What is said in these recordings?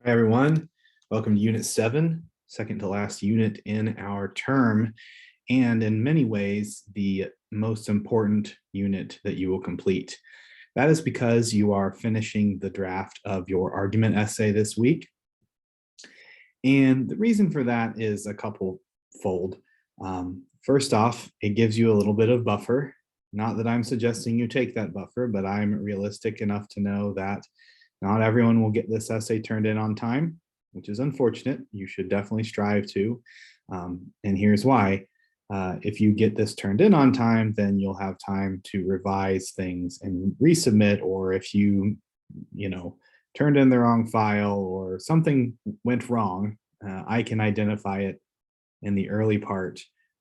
Hi, everyone. Welcome to Unit 7, second to last unit in our term, and in many ways, the most important unit that you will complete. That is because you are finishing the draft of your argument essay this week. And the reason for that is a couple fold. First off, it gives you a little bit of buffer. Not that I'm suggesting you take that buffer, but I'm realistic enough to know that not everyone will get this essay turned in on time, which is unfortunate. You should definitely strive to. And here's why. If you get this turned in on time, then you'll have time to revise things and resubmit, or if you turned in the wrong file or something went wrong, I can identify it in the early part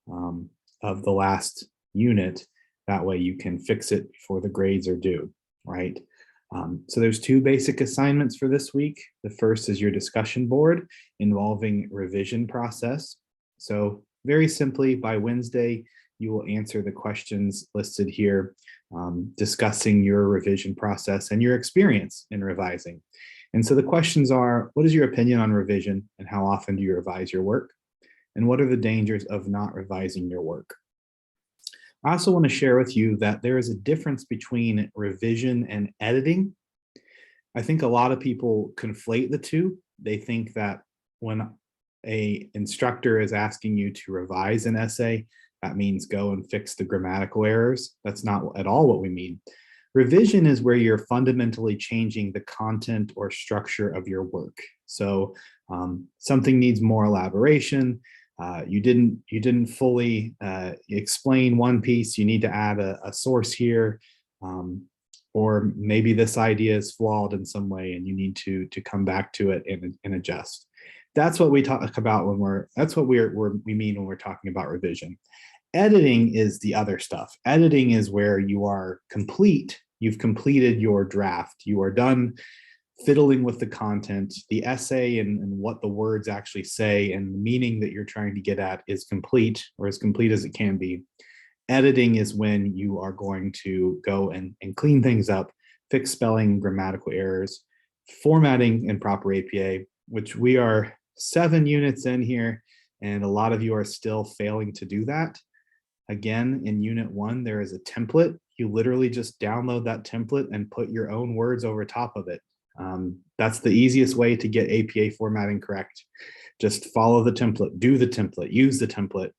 of the last unit. That way you can fix it before the grades are due, right? So there's two basic assignments for this week. The first is your discussion board involving revision process. So very simply, by Wednesday, you will answer the questions listed here, discussing your revision process and your experience in revising. And so the questions are, what is your opinion on revision and how often do you revise your work? And what are the dangers of not revising your work? I also want to share with you that there is a difference between revision and editing. I think a lot of people conflate the two. They think that when an instructor is asking you to revise an essay, that means go and fix the grammatical errors. That's not at all what we mean. Revision is where you're fundamentally changing the content or structure of your work. So something needs more elaboration. You didn't fully explain one piece. You need to add a source here, or maybe this idea is flawed in some way, and you need to come back to it and adjust. That's what we talk about when that's what we mean when we're talking about revision. Editing is the other stuff. Editing is where you are complete. You've completed your draft. You are done fiddling with the content, the essay and what the words actually say, and the meaning that you're trying to get at is complete, or as complete as it can be. Editing is when you are going to go and clean things up, fix spelling, grammatical errors, formatting and proper APA, which we are 7 units in here, and a lot of you are still failing to do that. Again, in Unit 1, there is a template. You literally just download that template and put your own words over top of it. That's the easiest way to get APA formatting correct. Just follow the template, do the template, use the template.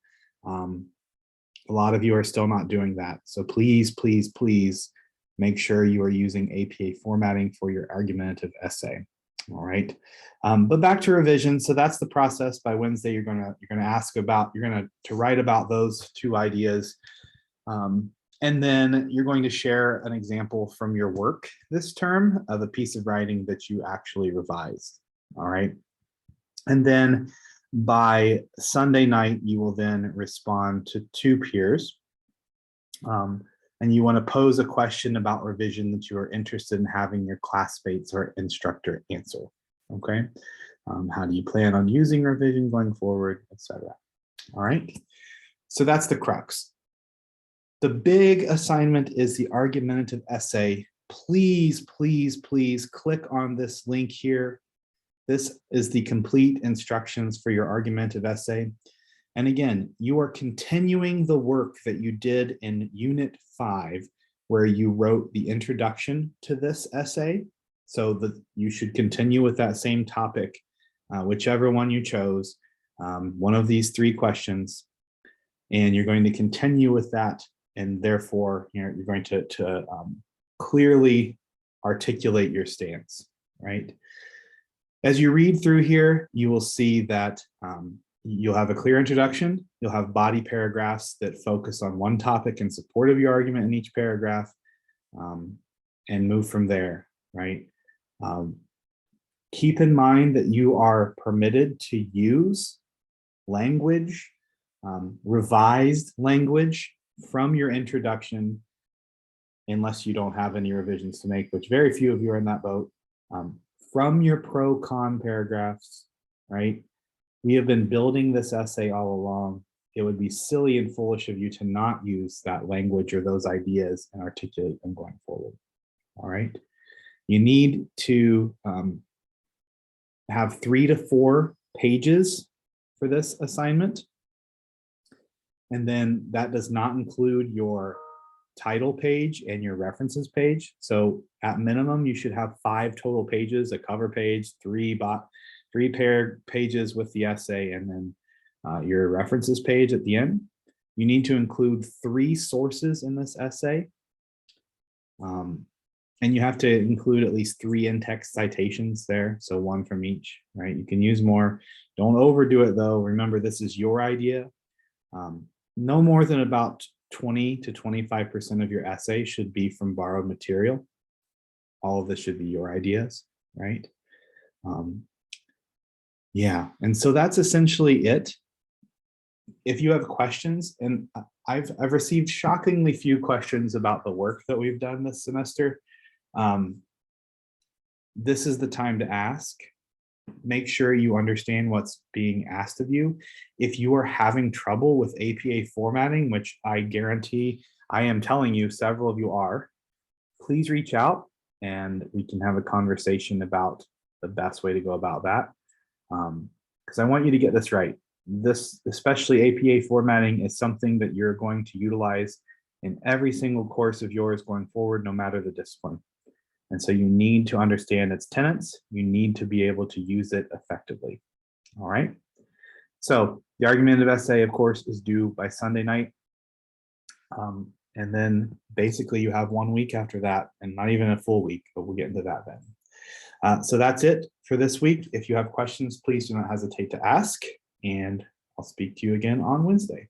A lot of you are still not doing that. So please, please, please make sure you are using APA formatting for your argumentative essay. All right. But back to revision. So that's the process. By Wednesday, you're gonna write about those two ideas. And then you're going to share an example from your work this term of a piece of writing that you actually revised. All right. And then by Sunday night, you will then respond to 2 peers. And you want to pose a question about revision that you are interested in having your classmates or instructor answer. Okay. How do you plan on using revision going forward, etc. All right. So that's the crux. The big assignment is the argumentative essay. Please, please, please click on this link here. This is the complete instructions for your argumentative essay. And again, you are continuing the work that you did in Unit 5, where you wrote the introduction to this essay. So that you should continue with that same topic, whichever one you chose, one of these 3 questions. And you're going to continue with that. And therefore, you're going to clearly articulate your stance, right? As you read through here, you will see that you'll have a clear introduction. You'll have body paragraphs that focus on one topic in support of your argument in each paragraph, and move from there, right? Keep in mind that you are permitted to use language, revised language from your introduction, unless you don't have any revisions to make, which very few of you are in that boat. From your pro-con paragraphs, right? We have been building this essay all along. It would be silly and foolish of you to not use that language or those ideas and articulate them going forward. All right. You need to have 3 to 4 pages for this assignment. And then that does not include your title page and your references page. So at minimum, you should have 5 total pages, a cover page, 3 paired pages with the essay, and then your references page at the end. You need to include 3 sources in this essay. And you have to include at least 3 in-text citations there, so 1 from each, right? You can use more. Don't overdo it though. Remember, this is your idea. No more than about 20 to 25% of your essay should be from borrowed material. All of this should be your ideas, right? Yeah, and so that's essentially it. If you have questions, and I've received shockingly few questions about the work that we've done this semester. This is the time to ask. Make sure you understand what's being asked of you. If you are having trouble with APA formatting, which I guarantee I am telling you several of you are, please reach out and we can have a conversation about the best way to go about that. Because I want you to get this right. This, especially APA formatting, is something that you're going to utilize in every single course of yours going forward, no matter the discipline. And so you need to understand its tenets. You need to be able to use it effectively. All right. So the argumentative essay, of course, is due by Sunday night. And then basically you have 1 week after that, and not even a full week, but we'll get into that then. So that's it for this week. If you have questions, please do not hesitate to ask, and I'll speak to you again on Wednesday.